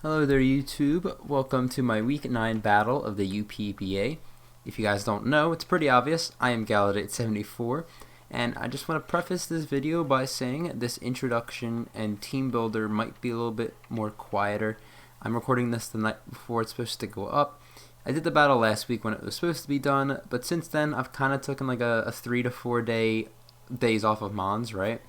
Hello there YouTube, welcome to my week 9 battle of the UPBA. If you guys don't know, it's pretty obvious, I am Galadate74, and I just want to preface this video by saying this introduction and team builder might be a little bit more quieter. I'm recording this the night before it's supposed to go up. I did the battle last week when it was supposed to be done, but since then I've kind of taken like a 3 to 4 days off of Mons, right?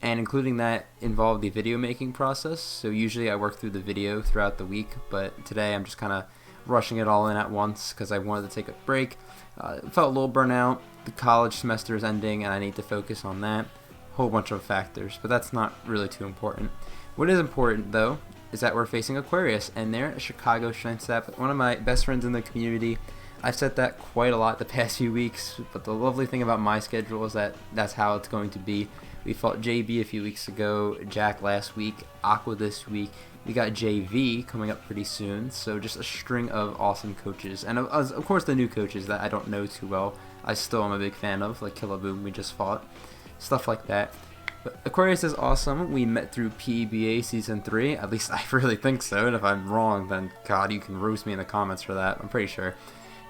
And including that involved the video making process. So usually I work through the video throughout the week, but today I'm just kind of rushing it all in at once because I wanted to take a break. Felt a little burnout. The college semester is ending and I need to focus on that. Whole bunch of factors, but that's not really too important. What is important though is that we're facing Aquarius, and they're a Chicago strength staff, one of my best friends in the community. I've said that quite a lot the past few weeks, but the lovely thing about my schedule is that that's how it's going to be. We fought JB a few weeks ago, Jack last week, Aqua this week. We got JV coming up pretty soon, so just a string of awesome coaches. And of course the new coaches that I don't know too well, I still am a big fan of, like Killaboom we just fought, stuff like that. But Aquarius is awesome. We met through PBA Season 3, at least I really think so, and if I'm wrong then God, you can roast me in the comments for that, I'm pretty sure.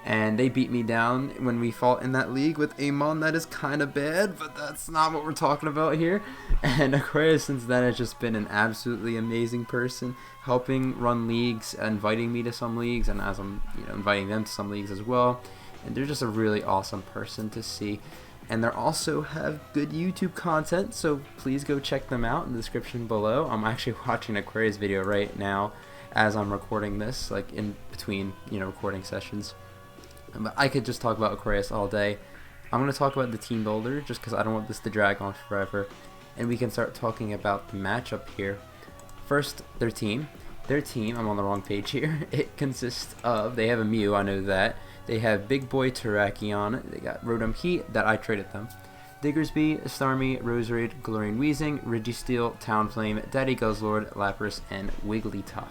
And they beat me down when we fought in that league with a mon that is kind of bad, but that's not what we're talking about here. And Aquarius since then has just been an absolutely amazing person, helping run leagues, inviting me to some leagues, and as I'm inviting them to some leagues as well. And they're just a really awesome person to see. And they also have good YouTube content, so please go check them out in the description below. I'm actually watching Aquarius video right now as I'm recording this, like in between recording sessions. But I could just talk about Aquarius all day. I'm going to talk about the team builder just because I don't want this to drag on forever. And we can start talking about the matchup here. First, their team. Their team, I'm on the wrong page here. It consists of, they have a Mew, I know that. They have Big Boy Terrakion. They got Rotom Heat that I traded them. Diggersby, Starmie, Roserade, Galarian Weezing, Registeel, Talonflame, Daddy Guzzlord, Lapras, and Wigglytuff.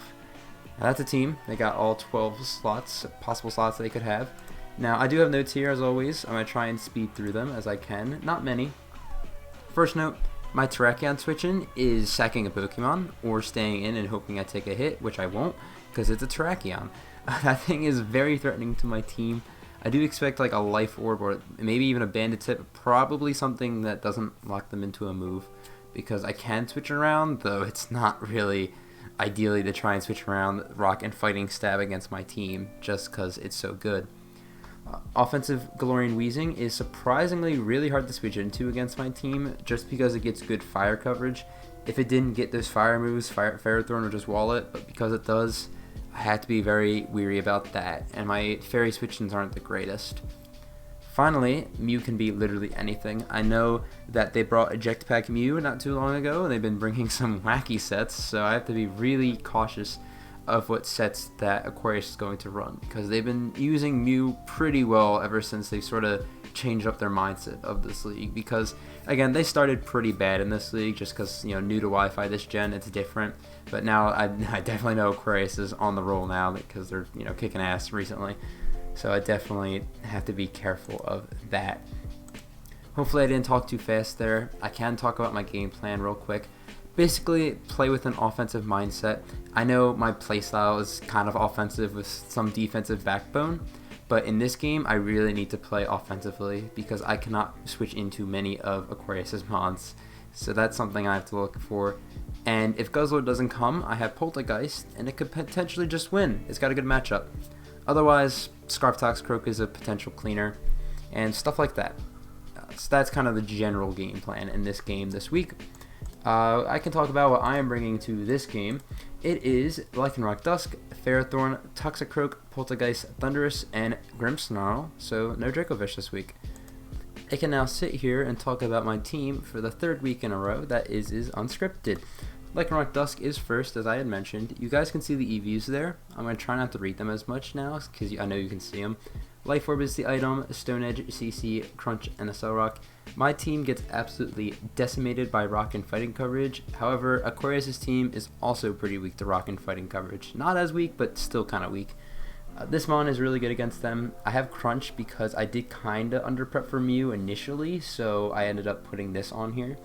Now that's a team. They got all 12 slots, possible slots they could have. Now, I do have notes here, as always. I'm going to try and speed through them as I can. Not many. First note, my Terrakion switching is sacking a Pokemon, or staying in and hoping I take a hit, which I won't, because it's a Terrakion. That thing is very threatening to my team. I do expect like a Life Orb, or maybe even a Bandit Tip, probably something that doesn't lock them into a move, because I can switch around, though it's not really ideally to try and switch around Rock and Fighting Stab against my team, just because it's so good. Offensive Galarian Weezing is surprisingly really hard to switch into against my team, just because it gets good fire coverage. If it didn't get those fire moves, Ferrothorn would just wall it, but because it does, I have to be very weary about that, and my fairy switch-ins aren't the greatest. Finally, Mew can be literally anything. I know that they brought Eject Pack Mew not too long ago, and they've been bringing some wacky sets, so I have to be really cautious of what sets that Aquarius is going to run, because they've been using Mew pretty well ever since they sort of changed up their mindset of this league, because again, they started pretty bad in this league just because new to Wi-Fi this gen, it's different, but now I definitely know Aquarius is on the roll now because they're kicking ass recently, so I definitely have to be careful of that. Hopefully I didn't talk too fast there. I can talk about my game plan real quick. Basically, play with an offensive mindset. I know my playstyle is kind of offensive with some defensive backbone, but in this game, I really need to play offensively because I cannot switch into many of Aquarius's mons. So that's something I have to look for. And if Guzzlord doesn't come, I have Poltergeist, and it could potentially just win. It's got a good matchup. Otherwise, Scarf Toxicroak is a potential cleaner, and stuff like that. So that's kind of the general game plan in this game this week. I can talk about what I am bringing to this game. It is Lycanroc Dusk, Ferrothorn, Toxicroak, Poltergeist, Thundurus, and Grimmsnarl, so no Dracovish this week. I can now sit here and talk about my team for the third week in a row that is unscripted. Lycanroc Dusk is first, as I had mentioned. You guys can see the EVs there. I'm going to try not to read them as much now, because I know you can see them. Life Orb is the item, Stone Edge, CC, Crunch, and Accelerock. My team gets absolutely decimated by Rock and Fighting coverage. However, Aquarius' team is also pretty weak to Rock and Fighting coverage. Not as weak, but still kind of weak. This mon is really good against them. I have Crunch because I did kind of under-prep for Mew initially, so I ended up putting this on here.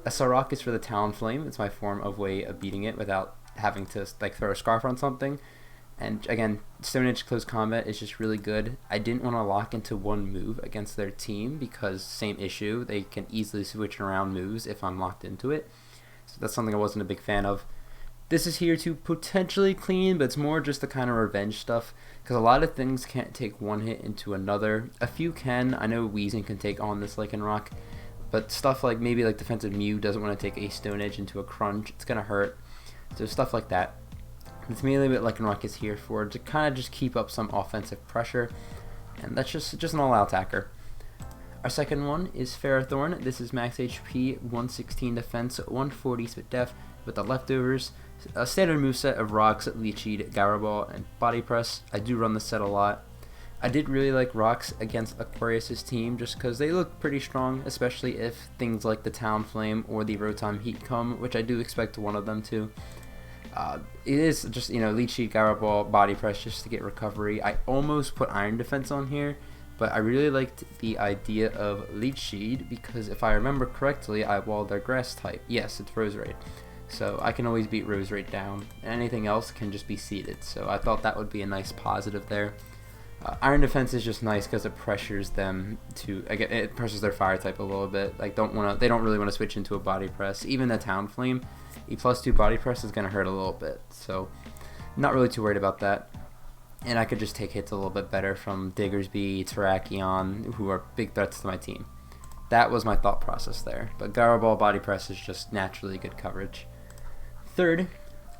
Accelerock is for the Talonflame. It's my form of way of beating it without having to like throw a scarf on something. And again, Stone Edge Close Combat is just really good. I didn't want to lock into one move against their team because same issue, they can easily switch around moves if I'm locked into it. So that's something I wasn't a big fan of. This is here to potentially clean, but it's more just the kind of revenge stuff, because a lot of things can't take one hit into another. A few can. I know Weezing can take on this Lycanroc, but stuff like maybe like defensive Mew doesn't want to take a Stone Edge into a Crunch. It's going to hurt. So stuff like that. It's mainly what Lycanroc is here for, to kind of just keep up some offensive pressure, and that's just an all-out attacker. Our second one is Ferrothorn. This is max HP, 116 defense, 140 spit def with the leftovers. A standard moveset of Rocks, Leech Seed, Gyro Ball, and Body Press. I do run this set a lot. I did really like Rocks against Aquarius' team just because they look pretty strong, especially if things like the Talonflame or the Rotom Heat come, which I do expect one of them to. It is just, Leech Seed, Gyro Ball, Body Press just to get recovery. I almost put Iron Defense on here, but I really liked the idea of Leech Seed because if I remember correctly, I walled their Grass type. Yes, it's Roserade. So I can always beat Roserade down. Anything else can just be seeded. So I thought that would be a nice positive there. Iron Defense is just nice because it pressures them to. It pressures their Fire type a little bit. Like they don't really want to switch into a Body Press. Even the Talonflame, a +2 Body Press is going to hurt a little bit. So not really too worried about that. And I could just take hits a little bit better from Diggersby, Terrakion, who are big threats to my team. That was my thought process there. But Gyro Ball, Body Press is just naturally good coverage. Third,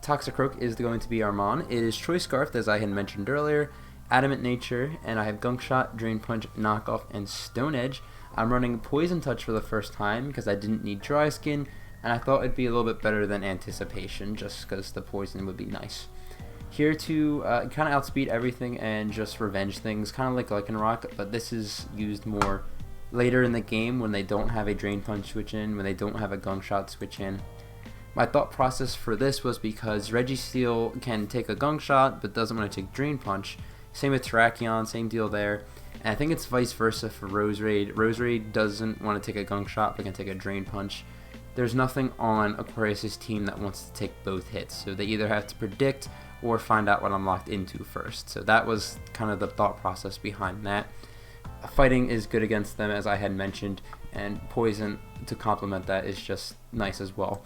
Toxicroak is going to be our Mon. It is Choice Scarf, as I had mentioned earlier, Adamant Nature, and I have Gunk Shot, Drain Punch, Knockoff, and Stone Edge. I'm running Poison Touch for the first time because I didn't need Dry Skin, and I thought it'd be a little bit better than Anticipation just because the Poison would be nice. Here to kind of outspeed everything and just revenge things, kind of like Lycanroc, but this is used more later in the game when they don't have a Drain Punch switch in, when they don't have a Gunk Shot switch in. My thought process for this was because Registeel can take a Gunk Shot but doesn't want to take Drain Punch. Same with Terrakion, same deal there. And I think it's vice versa for Roserade. Roserade doesn't want to take a Gunk Shot but can take a Drain Punch. There's nothing on Aquarius' team that wants to take both hits, so they either have to predict or find out what I'm locked into first. So that was kind of the thought process behind that. Fighting is good against them, as I had mentioned, and Poison to complement that is just nice as well.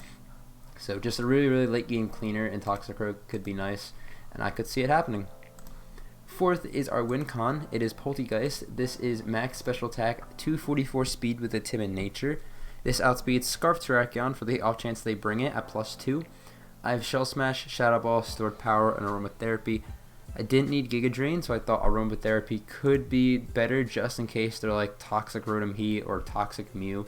So just a really, really late game cleaner in Toxicroak could be nice, and I could see it happening. Fourth is our win con. It is Poltegeist. This is max special attack, 244 speed with a timid nature. This outspeeds Scarf Terrakion for the off chance they bring it at +2. I have Shell Smash, Shadow Ball, Stored Power, and Aromatherapy. I didn't need Giga Drain, so I thought Aromatherapy could be better just in case they're like Toxic Rotom Heat or Toxic Mew.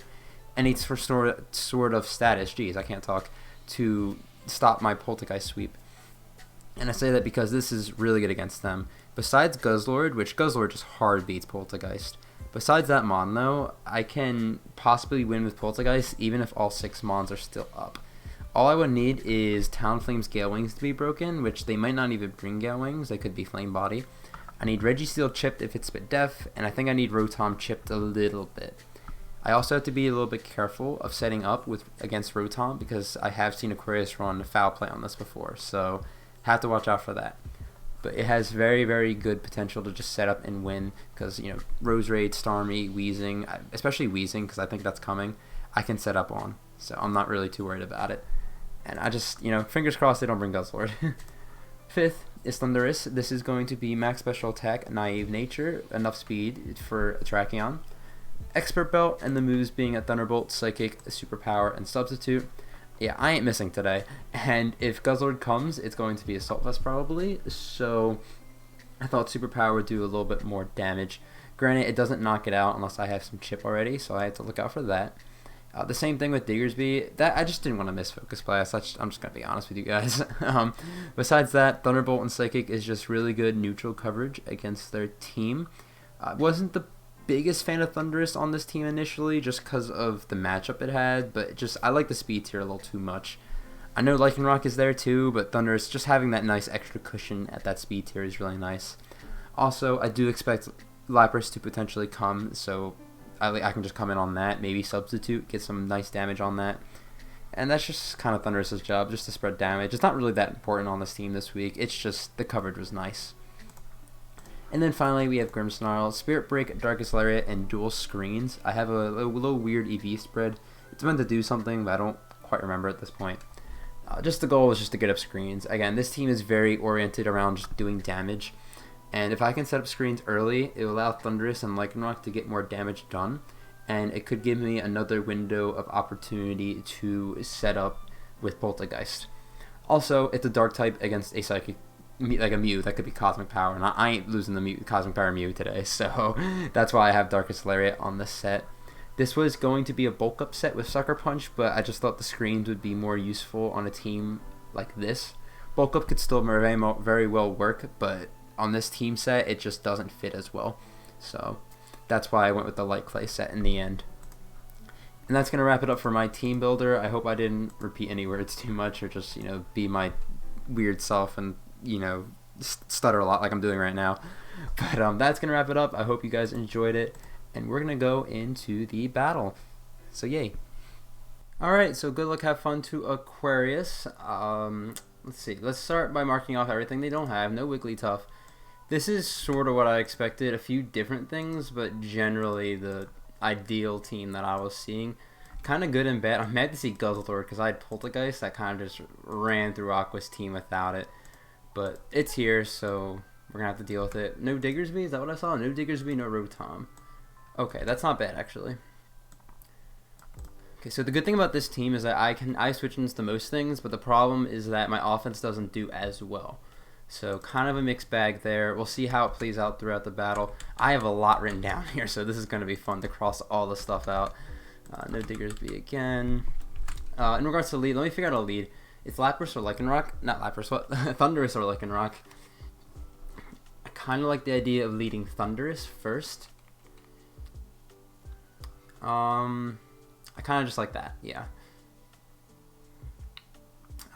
And it's for sort of status, geez, I can't talk, to stop my Poltegeist sweep. And I say that because this is really good against them. Besides Guzzlord, which Guzzlord just hard beats Poltegeist. Besides that Mon though, I can possibly win with Poltegeist even if all 6 Mons are still up. All I would need is Talonflame's Gale Wings to be broken, which they might not even bring Gale Wings, they could be Flame Body. I need Registeel chipped if it's Spit Def, and I think I need Rotom chipped a little bit. I also have to be a little bit careful of setting up against Rotom because I have seen Aquarius run Foul Play on this before, so have to watch out for that. But it has very, very good potential to just set up and win because, Roserade, Starmie, Weezing, especially Weezing because I think that's coming, I can set up on. So I'm not really too worried about it. And I just, fingers crossed they don't bring Guzzlord. Fifth is Thundurus. This is going to be max special attack, Naive Nature, enough speed for Terrakion. Expert Belt, and the moves being a Thunderbolt, Psychic, Superpower, and Substitute. Yeah, I ain't missing today. And if Guzzlord comes, it's going to be Assault Vest probably. So I thought Superpower would do a little bit more damage. Granted, it doesn't knock it out unless I have some chip already, so I had to look out for that. The same thing with Diggersby. That I just didn't want to miss Focus Blast. I'm just going to be honest with you guys. Besides that, Thunderbolt and Psychic is just really good neutral coverage against their team. I wasn't the biggest fan of Thundurus on this team initially just because of the matchup it had, but I like the speed tier a little too much. I know Lycanroc is there too, but Thundurus, just having that nice extra cushion at that speed tier is really nice. Also, I do expect Lapras to potentially come, so I can just come in on that, maybe Substitute, get some nice damage on that. And that's just kind of Thunderous's job, just to spread damage. It's not really that important on this team this week. It's just the coverage was nice. And then finally we have Grimmsnarl, Spirit Break, Darkest Lariat, and Dual Screens. I have a little weird EV spread. It's meant to do something, but I don't quite remember at this point. Just the goal is just to get up screens. Again, this team is very oriented around just doing damage. And if I can set up screens early, it will allow Thundurus and Lycanroc to get more damage done. And it could give me another window of opportunity to set up with Poltergeist. Also, it's a Dark type against a Psychic, like a Mew, that could be Cosmic Power. And I ain't losing the Cosmic Power Mew today, so that's why I have Darkest Lariat on this set. This was going to be a bulk up set with Sucker Punch, but I just thought the screens would be more useful on a team like this. Bulk up could still very well work, but on this team set, it just doesn't fit as well. So that's why I went with the light clay set in the end. And that's going to wrap it up for my team builder. I hope I didn't repeat any words too much or just, be my weird self and, stutter a lot like I'm doing right now. But that's going to wrap it up. I hope you guys enjoyed it. And we're going to go into the battle. So yay. Alright, so good luck, have fun to Aquarius. Let's see. Let's start by marking off everything they don't have. No Wigglytuff. This is sort of what I expected. A few different things, but generally the ideal team that I was seeing. Kind of good and bad. I'm mad to see Guzzlord because I had Poltergeist that kind of just ran through Aqua's team without it. But it's here, so we're going to have to deal with it. No Diggersby? Is that what I saw? No Diggersby, no Rotom. Okay, that's not bad actually. Okay, so the good thing about this team is that I switch into most things, but the problem is that my offense doesn't do as well. So kind of a mixed bag there. We'll see how it plays out throughout the battle. I have a lot written down here, so this is going to be fun to cross all the stuff out. No Diggersby again. In regards to lead, let me figure out a lead. It's Lapras or Lycanroc. Not Lapras, what? Thundurus or Lycanroc. I kind of like the idea of leading Thundurus first. I kind of just like that, yeah.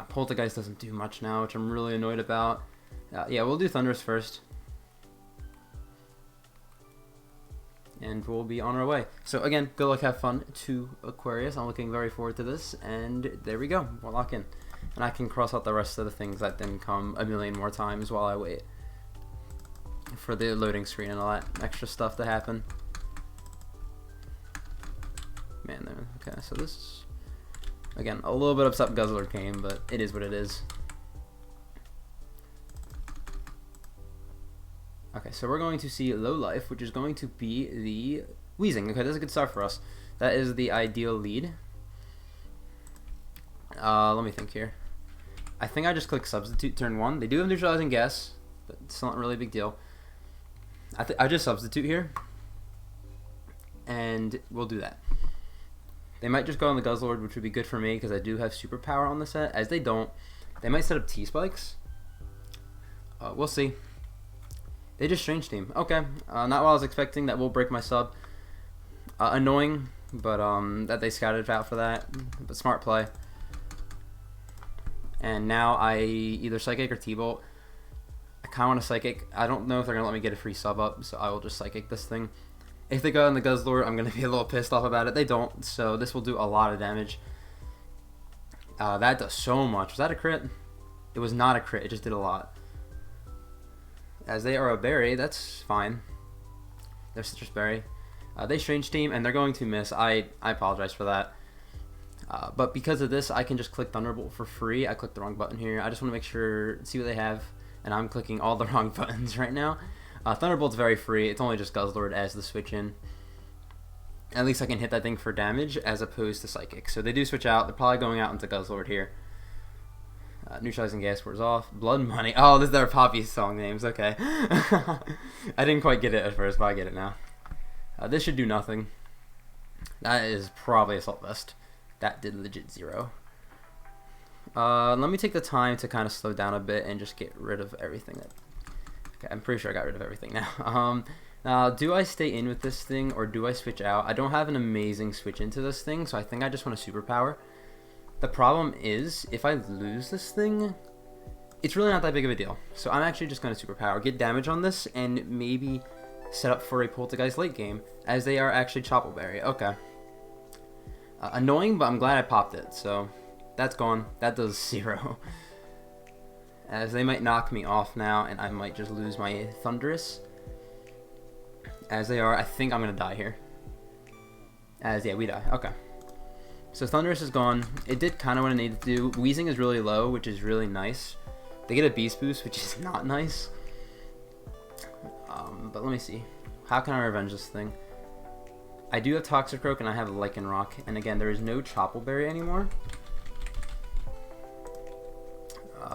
Poltergeist doesn't do much now, which I'm really annoyed about. Yeah, we'll do Thundurus first. And we'll be on our way. So again, good luck, have fun to Aquarius. I'm looking very forward to this, and there we go. We'll lock in. And I can cross out the rest of the things that didn't come a million more times while I wait for the loading screen and all that extra stuff to happen. Man, there. Okay, so this, again, a little bit upset Guzzlord came, but it is what it is. Okay, so we're going to see Low Life, which is going to be the Weezing. Okay, that's a good start for us. That is the ideal lead. Let me think here. I think I just click Substitute turn 1. They do have Neutralizing Guess, but it's not really a big deal. I just Substitute here, and we'll do that. They might just go on the Guzzlord, which would be good for me because I do have Superpower on the set. As they don't, they might set up T-Spikes. We'll see. They just Strange Team. Okay, not what I was expecting. That will break my sub. Annoying, but that they scouted out for that. But smart play. And now I either Psychic or T-Bolt. I kind of want a Psychic. I don't know if they're going to let me get a free sub up, so I will just Psychic this thing. If they go on the Guzzlord, I'm going to be a little pissed off about it. They don't, so this will do a lot of damage. That does so much. Was that a crit? It was not a crit. It just did a lot. As they are a berry, that's fine. They're Citrus Berry. They Strange Team, and they're going to miss. I apologize for that. But because of this, I can just click Thunderbolt for free. I clicked the wrong button here. I just want to make sure, see what they have. And I'm clicking all the wrong buttons right now. Thunderbolt's very free. It's only just Guzzlord as the switch in. At least I can hit that thing for damage as opposed to Psychic. So they do switch out. They're probably going out into Guzzlord here. Neutralizing Gas wears off. Blood Money. Oh, this is their Poppy song names. Okay. I didn't quite get it at first, but I get it now. This should do nothing. That is probably Assault Vest. That did legit 0. Let me take the time to kind of slow down a bit and just get rid of everything. Okay, I'm pretty sure I got rid of everything now. Do I stay in with this thing or do I switch out? I don't have an amazing switch into this thing, so I think I just want a Superpower. The problem is, if I lose this thing, it's really not that big of a deal. So I'm actually just going to Superpower, get damage on this, and maybe set up for a Poltergeist late game, as they are actually Choppleberry. Okay. Annoying, but I'm glad I popped it, so that's gone. That does 0. As they might knock me off now, and I might just lose my Thunderous. As they are, I think I'm going to die here. As, yeah, we die. Okay. So Thunderous is gone. It did kind of what it needed to do. Wheezing is really low, which is really nice. They get a Beast Boost, which is not nice. But let me see. How can I revenge this thing? I do have Toxicroak and I have Lycanroc. And again, there is no Choppleberry anymore.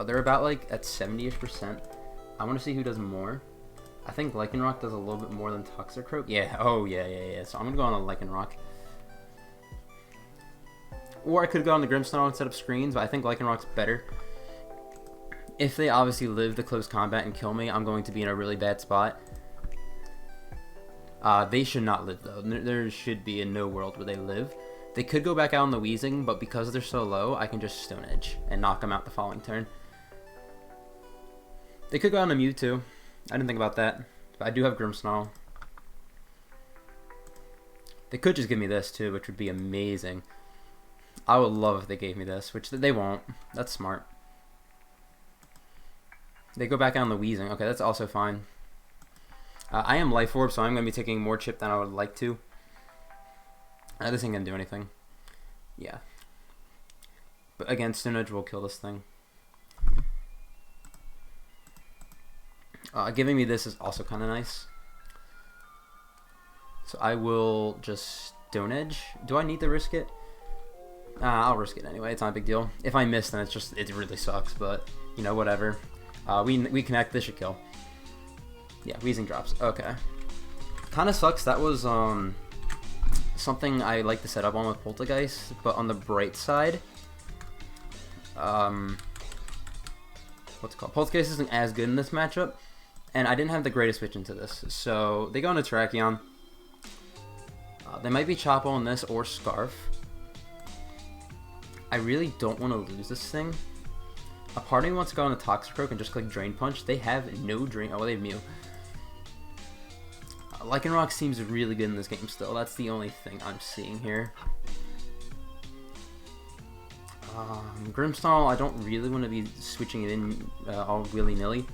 They're about like at 70-ish%. I want to see who does more. I think Lycanroc does a little bit more than Toxicroak. Yeah, oh yeah. So I'm going to go on a Lycanroc. Or I could have gone the Grimmsnarl and set up screens, but I think Lycanroc's better. If they obviously live the close combat and kill me, I'm going to be in a really bad spot. They should not live, though. There should be in no world where they live. They could go back out on the Wheezing, but because they're so low, I can just Stone Edge and knock them out the following turn. They could go on a Mewtwo. I didn't think about that. But I do have Grimmsnarl. They could just give me this, too, which would be amazing. I would love if they gave me this, which they won't. That's smart. They go back out on the Wheezing. Okay, that's also fine. I am Life Orb, so I'm going to be taking more chip than I would like to. This ain't going to do anything. Yeah. But again, Stone Edge will kill this thing. Giving me this is also kind of nice. So I will just Stone Edge. Do I need to risk it? I'll risk it anyway. It's not a big deal. If I miss, then it really sucks. But you know, whatever. We connect. This should kill. Yeah, Wheezing drops. Okay. Kind of sucks. That was something I like to set up on with Poltergeist. But on the bright side, what's it called? Poltergeist isn't as good in this matchup, and I didn't have the greatest switch into this. So they go into Terrakion. They might be Choppo on this or Scarf. I really don't want to lose this thing. A part of me wants to go on a Toxicroak and just click Drain Punch. They have no Drain. Oh, well, they have Mew. Lycanroc seems really good in this game still. That's the only thing I'm seeing here. Grimmsnarl, I don't really want to be switching it in all willy-nilly.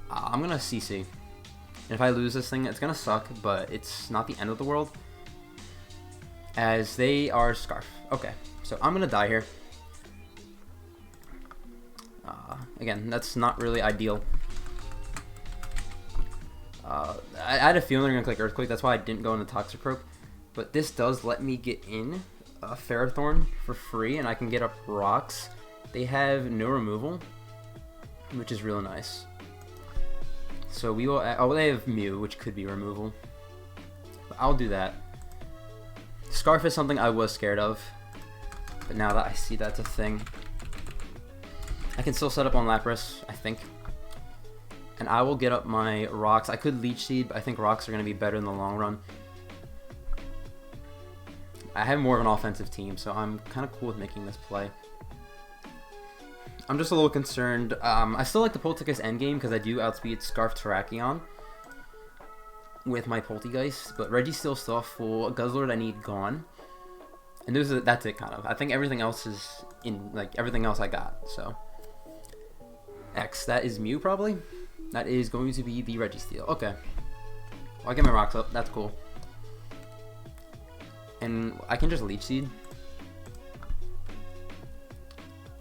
I'm going to CC. And if I lose this thing, it's going to suck, but it's not the end of the world. As they are Scarf. Okay, so I'm going to die here. Again, that's not really ideal. I had a feeling they're going to click Earthquake. That's why I didn't go into Toxicroak. But this does let me get in Ferrothorn for free, and I can get up rocks. They have no removal, which is really nice. So we will... Oh, they have Mew, which could be removal. But I'll do that. Scarf is something I was scared of. But now that I see that's a thing, I can still set up on Lapras, I think. And I will get up my rocks. I could Leech Seed, but I think rocks are going to be better in the long run. I have more of an offensive team, so I'm kind of cool with making this play. I'm just a little concerned. I still like the Poltergeist endgame because I do outspeed Scarf Terrakion with my Poltergeist, but Registeel's still full. Guzzlord I need gone. And that's it, kind of. I think everything else is in, like, everything else I got, so. X, that is Mew, probably? That is going to be the Registeel. Okay. Well, I get my rocks up. That's cool. And I can just Leech Seed.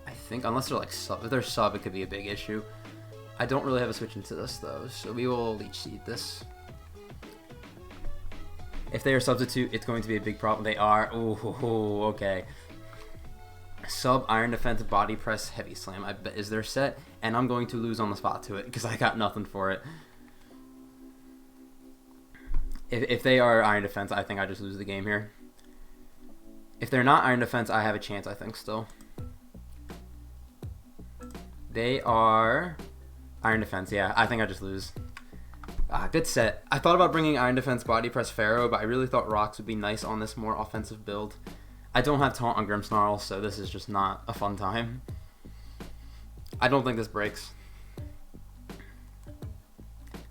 I think, unless they're like sub. If they're sub, it could be a big issue. I don't really have a switch into this, though, so we will Leech Seed this. If they are substitute, it's going to be a big problem. They are. Ooh, okay. Sub, Iron Defense, Body Press, Heavy Slam, I bet is their set, and I'm going to lose on the spot to it because I got nothing for it. If they are Iron Defense, I think I just lose the game here. If they're not Iron Defense, I have a chance, I think, still. They are Iron Defense, yeah, I think I just lose. Good set. I thought about bringing Iron Defense, Body Press, Pharaoh, but I really thought Rocks would be nice on this more offensive build. I don't have Taunt on Grimmsnarl, so this is just not a fun time. I don't think this breaks.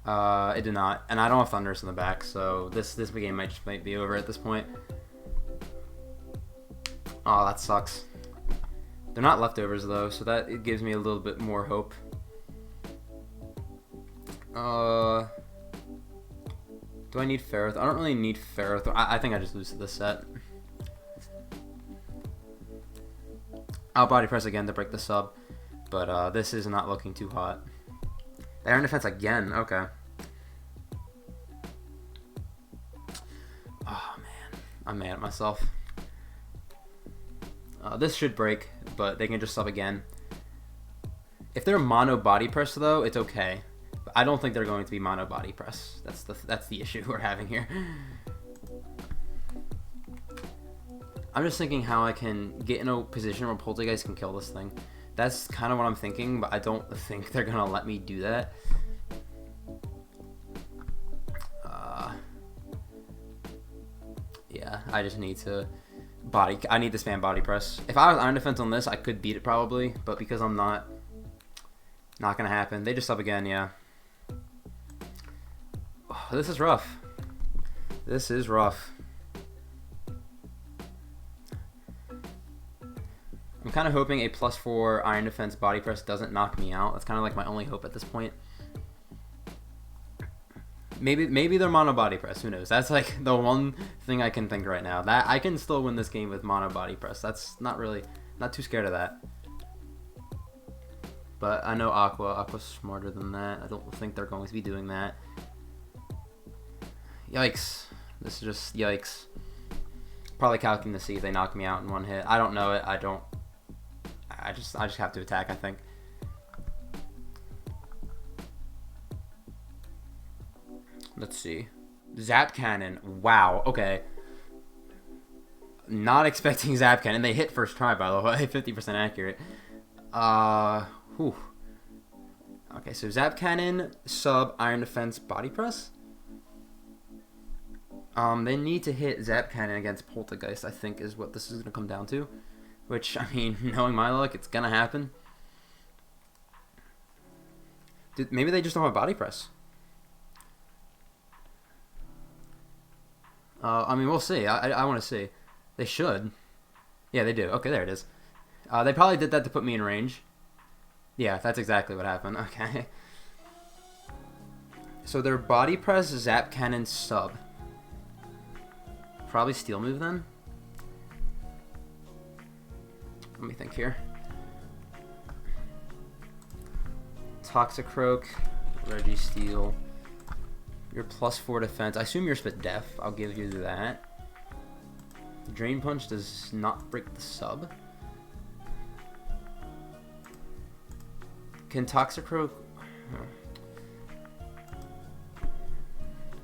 It did not. And I don't have Thunderous in the back, so this game might be over at this point. Oh, that sucks. They're not leftovers though, so that it gives me a little bit more hope. Do I need Ferroth? I don't really need Ferroth. I think I just lose to this set. I'll body press again to break the sub, but this is not looking too hot. Iron defense again. Okay. Oh man, I'm mad at myself. This should break, but they can just sub again. If they're mono body press though, it's okay. But I don't think they're going to be mono body press. That's the issue we're having here. I'm just thinking how I can get in a position where Poltergeist can kill this thing. That's kind of what I'm thinking, but I don't think they're gonna let me do that. Yeah, I just need to I need to spam body press. If I was Iron Defense on this, I could beat it probably, but because I'm not gonna happen. They just sub again, yeah. Oh, this is rough. This is rough. I'm kind of hoping a +4 Iron Defense body press doesn't knock me out. That's kind of like my only hope at this point. Maybe they're mono body press. Who knows? That's like the one thing I can think right now. That I can still win this game with mono body press. That's not too scared of that. But I know Aqua's smarter than that. I don't think they're going to be doing that. Yikes. This is just yikes. Probably calculating to see if they knock me out in one hit. I don't know it. I just have to attack, I think. Let's see. Zap Cannon. Wow. Okay. Not expecting Zap Cannon. They hit first try, by the way. 50% accurate. Whew. Okay, so Zap Cannon, sub, Iron Defense, body press. They need to hit Zap Cannon against Poltergeist, I think, is what this is going to come down to. Which, I mean, knowing my luck, it's going to happen. Dude, maybe they just don't have body press. I mean, we'll see. I want to see. They should. Yeah, they do. Okay, there it is. They probably did that to put me in range. Yeah, that's exactly what happened. Okay. So their body press, Zap Cannon, sub. Probably steel move then? Let me think here. Toxicroak, Registeel. Your +4 defense. I assume you're spit def. I'll give you that. Drain Punch does not break the sub. Can Toxicroak...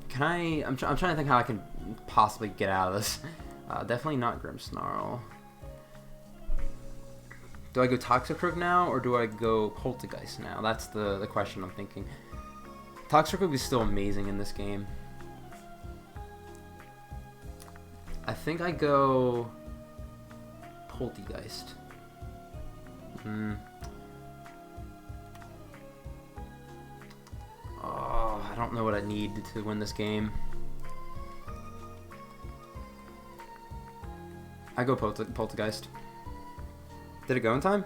Can I... I'm trying to think how I can possibly get out of this. Definitely not Grimmsnarl. Do I go Toxicroak now, or do I go Poltergeist now? That's the question I'm thinking. Toxicroak is still amazing in this game. I think I go Poltergeist. Oh, I don't know what I need to win this game. I go Poltergeist. Did it go in time?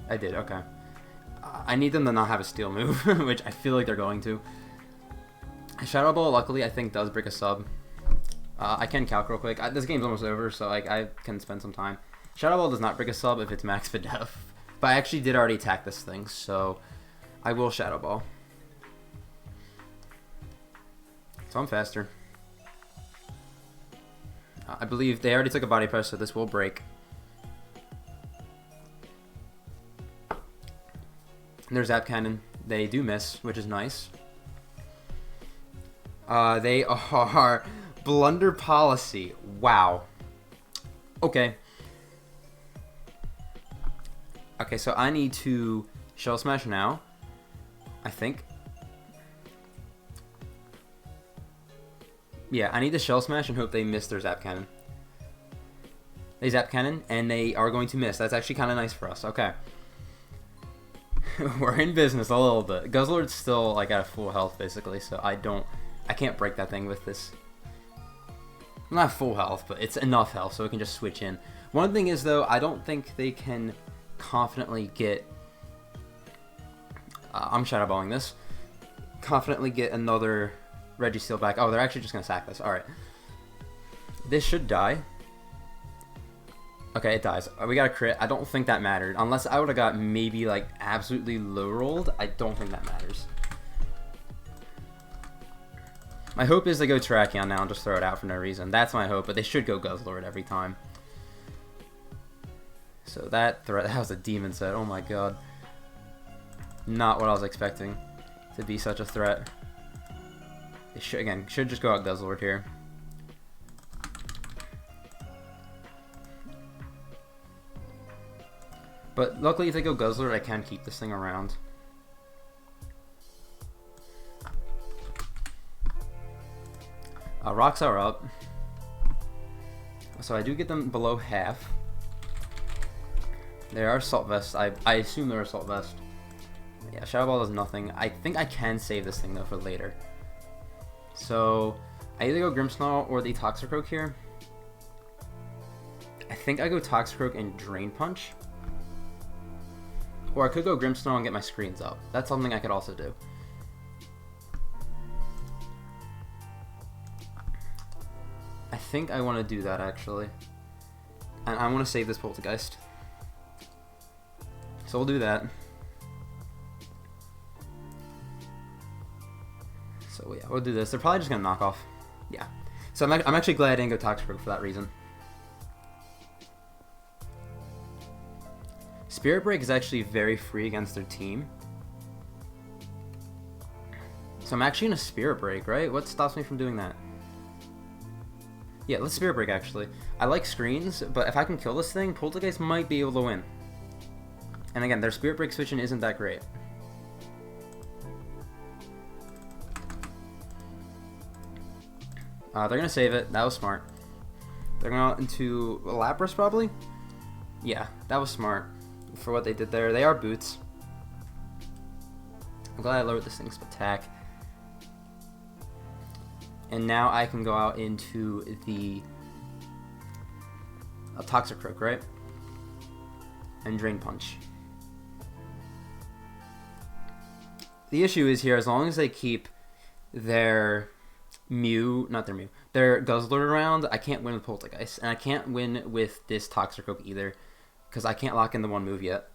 I did, okay. I need them to not have a steel move, which I feel like they're going to. Shadow Ball, luckily, I think does break a sub. I can calc real quick. This game's almost over, so I can spend some time. Shadow Ball does not break a sub if it's max Videf. But I actually did already attack this thing, so I will Shadow Ball. So I'm faster. I believe they already took a body press, so this will break. There's Zap Cannon. They do miss, which is nice. They are Blunder Policy. Wow. Okay. Okay, so I need to Shell Smash now, I think. Yeah, I need to Shell Smash and hope they miss their Zap Cannon. They Zap Cannon, and they are going to miss. That's actually kind of nice for us. Okay. We're in business a little bit. Guzzlord's still like at full health basically, so I can't break that thing with this. Not full health, but it's enough health so we can just switch in. One thing is, though, I don't think they can confidently get... I'm shadowballing this. Confidently get another Registeel back. Oh, they're actually just going to sack this. Alright. This should die. Okay, it dies. We got a crit. I don't think that mattered. Unless I would have got maybe, like, absolutely low rolled. I don't think that matters. My hope is they go Terrakion now and just throw it out for no reason. That's my hope, but they should go Guzzlord every time. So that was a demon set. Oh my god. Not what I was expecting to be such a threat. They should just go out Guzzlord here. But luckily if they go Guzzlord, I can keep this thing around. Rocks are up. So I do get them below half. They are Assault Vest. I assume they're Assault Vest. Yeah, Shadow Ball does nothing. I think I can save this thing though for later. So I either go Grimmsnarl or the Toxicroak here. I think I go Toxicroak and Drain Punch. Or I could go Grimmsnarl and get my screens up. That's something I could also do. I think I want to do that actually. And I want to save this Poltergeist. So we'll do that. So yeah, we'll do this. They're probably just going to knock off. Yeah. So I'm actually glad I didn't go Toxicroak for that reason. Spirit Break is actually very free against their team. So I'm actually going to Spirit Break, right? What stops me from doing that? Yeah, let's Spirit Break actually. I like screens, but if I can kill this thing, Poltergeist might be able to win. And again, their Spirit Break switching isn't that great. They're going to save it. That was smart. They're going into Lapras probably? Yeah, that was smart for what they did there. They are boots. I'm glad I lowered this thing's attack. And now I can go out into the Toxicroak, right? And Drain Punch. The issue is here, as long as they keep their their Guzzlord around, I can't win with Poltergeist. And I can't win with this Toxicroak either, because I can't lock in the one move yet.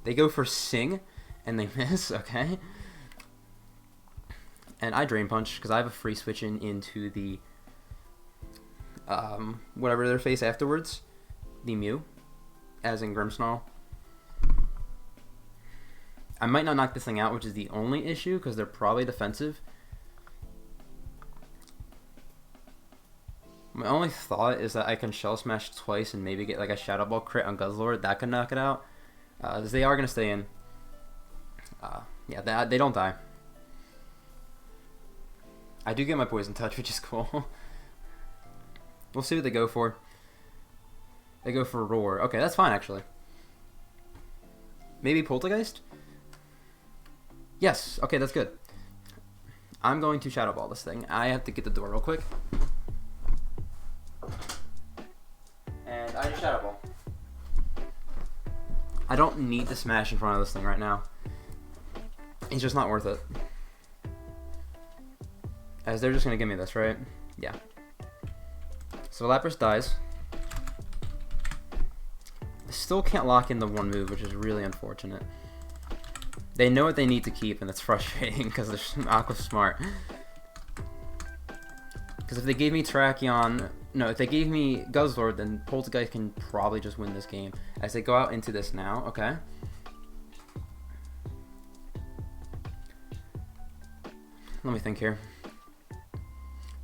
They go for Sing, and they miss, okay? And I Drain Punch, because I have a free switch into the, whatever their face afterwards, the Mew, as in Grimmsnarl. I might not knock this thing out, which is the only issue, because they're probably defensive. My only thought is that I can Shell Smash twice and maybe get like a Shadow Ball crit on Guzzlord. That could knock it out. As they are going to stay in. Yeah, they don't die. I do get my Poison Touch, which is cool. We'll see what they go for. They go for Roar. Okay, that's fine actually. Maybe Poltergeist? Yes, okay, that's good. I'm going to Shadow Ball this thing. I have to get the door real quick. And I just Shadow Ball. I don't need to smash in front of this thing right now. It's just not worth it. As they're just going to give me this, right? Yeah. So Lapras dies. I still can't lock in the one move, which is really unfortunate. They know what they need to keep, and it's frustrating because they're Aqua smart. Because if they gave me Terrakion... No, if they gave me Guzzlord, then Poltergeist can probably just win this game. As they go out into this now, okay? Let me think here.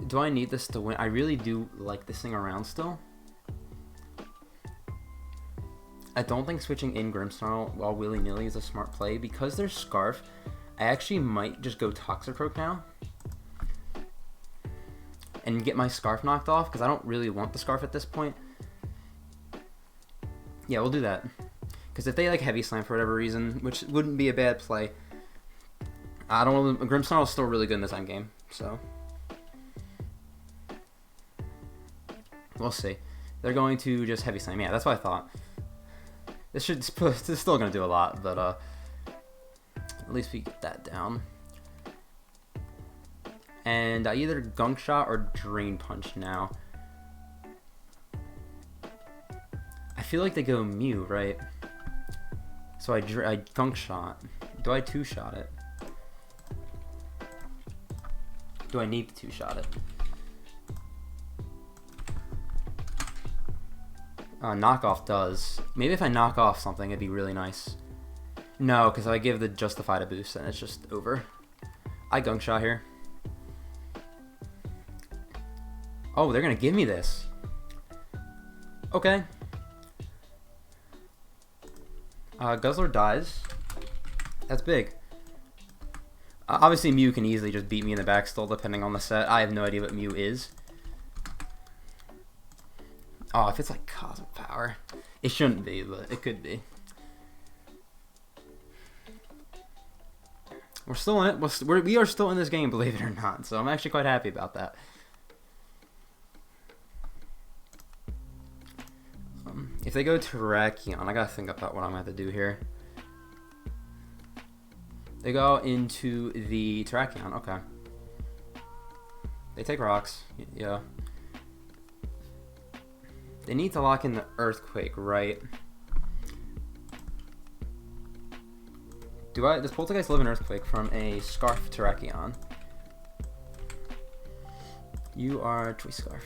Do I need this to win? I really do like this thing around still. I don't think switching in Grimmsnarl while willy-nilly is a smart play. Because there's Scarf, I actually might just go Toxicroak now. And get my Scarf knocked off, because I don't really want the Scarf at this point. Yeah, we'll do that. Because if they like Heavy Slam for whatever reason, which wouldn't be a bad play, I don't know. Grimmsnarl is still really good in this endgame, so we'll see. They're going to just heavy slam. Yeah, that's what I thought. This is still going to do a lot, but at least we get that down. And I either gunk shot or drain punch now. I feel like they go Mew, right? So I gunk shot. Do I two shot it? Do I need to two shot it? Knockoff does. Maybe if I knock off something, it'd be really nice. No, because I give the Justified a boost and it's just over. I gunk shot here. Oh, they're gonna give me this. Okay. Guzzler dies. That's big. Obviously, Mew can easily just beat me in the back still, depending on the set. I have no idea what Mew is. Oh, if it's like Cosmic Power. It shouldn't be, but it could be. We're still in it. We are still in this game, believe it or not. So I'm actually quite happy about that. If they go Terrakion, I gotta think about what I'm gonna have to do here. They go into the Terrakion, okay. They take rocks, yeah. They need to lock in the Earthquake, right? Does Poltergeist live in Earthquake from a Scarf Terrakion? You are Choice Scarf.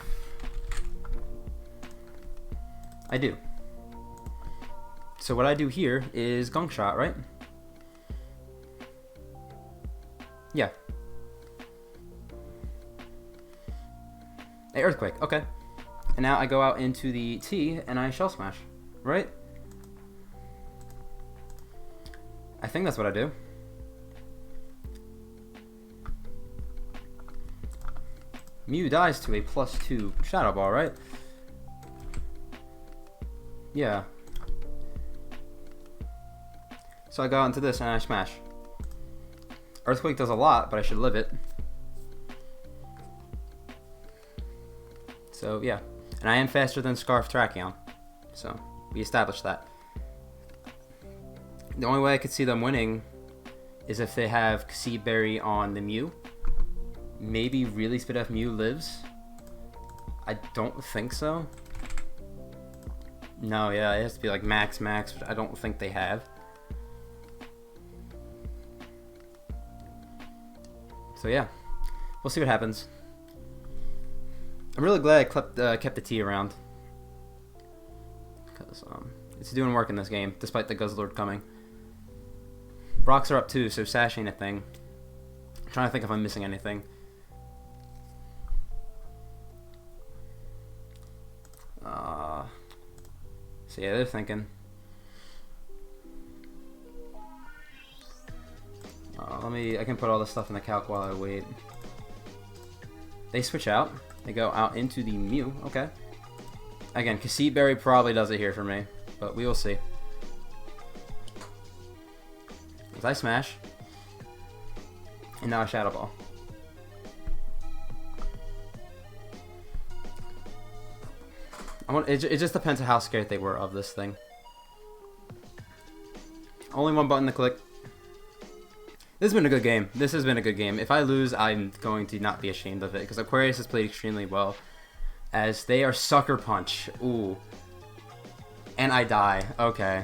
I do. So what I do here is gunk shot, right? Yeah. A Earthquake, okay. And now I go out into the T and I Shell Smash, right? I think that's what I do. Mew dies to a +2 Shadow Ball, right? Yeah. So I go out into this and I smash. Earthquake does a lot, but I should live it. So yeah. And I am faster than Scarf Terrakion. So we established that. The only way I could see them winning is if they have Seed Berry on the Mew. Maybe really Spit F Mew lives. I don't think so. No, yeah, it has to be like max, which I don't think they have. So yeah, we'll see what happens. I'm really glad I kept the T around. Because it's doing work in this game, despite the Guzzlord coming. Rocks are up too, so Sash ain't a thing. I'm trying to think if I'm missing anything. So yeah, they're thinking. I can put all this stuff in the calc while I wait. They switch out. They go out into the Mew. Okay. Again, Seed Berry probably does it here for me, but we will see. As I smash. And now a Shadow Ball. It just depends on how scared they were of this thing. Only one button to click. This has been a good game. This has been a good game. If I lose, I'm going to not be ashamed of it, because Aquarius has played extremely well. As they are Sucker Punch. Ooh. And I die. Okay.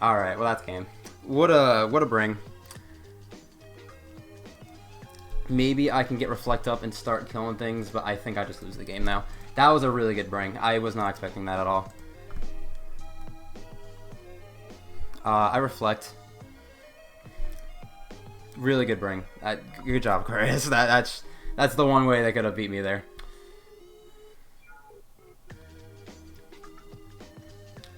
Alright, well that's game. What a bring. Maybe I can get Reflect up and start killing things, but I think I just lose the game now. That was a really good bring. I was not expecting that at all. I Reflect. Really good bring. Good job, Aquarius. That's the one way they could have beat me there.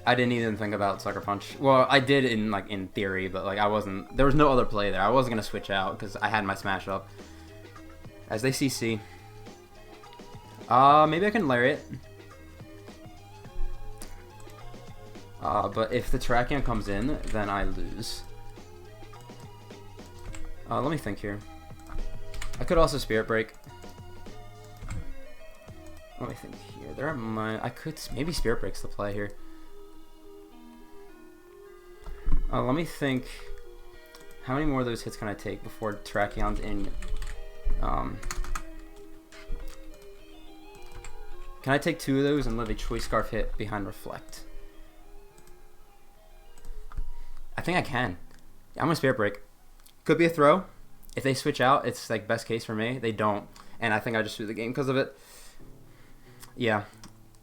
I didn't even think about Sucker Punch. Well, I did in theory, but I wasn't. There was no other play there. I wasn't gonna switch out because I had my Smash up. As they CC. Maybe I can Lariat. But if the Terrakion comes in, then I lose. Let me think here. I could also Spirit Break. Let me think here. There are I could maybe Spirit Break's the play here. Let me think. How many more of those hits can I take before Terrakions in? Can I take 2 of those and live a Choice Scarf hit behind Reflect? I think I can. Yeah, I'm gonna Spirit Break. Could be a throw. If they switch out, it's like best case for me. They don't, and I think I just threw the game because of it. Yeah.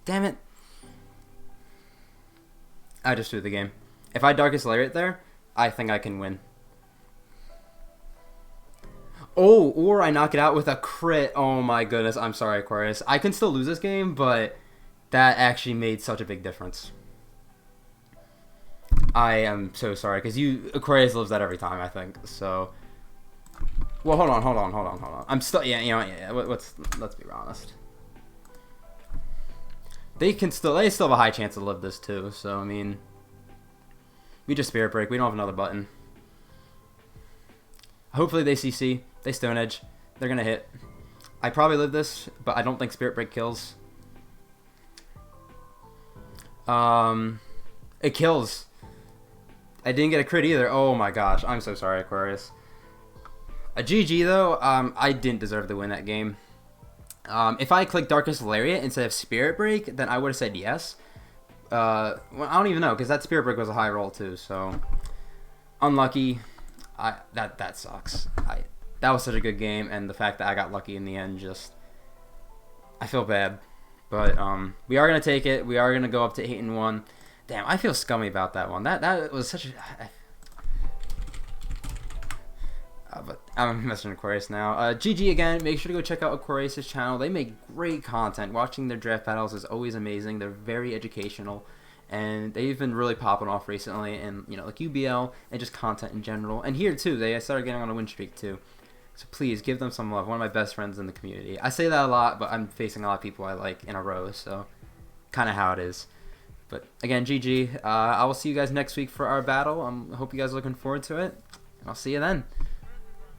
Damn it. I just threw the game. If I Darkest Lariat there, I think I can win. Oh, or I knock it out with a crit. Oh my goodness. I'm sorry, Aquarius. I can still lose this game, but that actually made such a big difference. I am so sorry, because Aquarius lives that every time, I think. So, well, hold on. I'm still, let's be honest. They still have a high chance to live this too. So, I mean, we just Spirit Break. We don't have another button. Hopefully they CC. They Stone Edge. They're going to hit. I probably live this, but I don't think Spirit Break kills. It kills. I didn't get a crit either. Oh my gosh. I'm so sorry, Aquarius. A GG though. I didn't deserve to win that game. If I clicked Darkest Lariat instead of Spirit Break, then I would have said yes. Well, I don't even know, because that Spirit Break was a high roll too, so unlucky. That sucks. That was such a good game, and the fact that I got lucky in the end, I feel bad. But we are gonna take it. We are gonna go up to 8-1. Damn, I feel scummy about that one. That was such a. But I'm messing with Aquarius now. GG again. Make sure to go check out Aquarius' channel. They make great content. Watching their draft battles is always amazing. They're very educational, and they've been really popping off recently. And like UBL and just content in general. And here too, they started getting on a win streak too. So please give them some love. One of my best friends in the community. I say that a lot, but I'm facing a lot of people I like in a row. So kind of how it is. But again, GG. I will see you guys next week for our battle. I hope you guys are looking forward to it. And I'll see you then.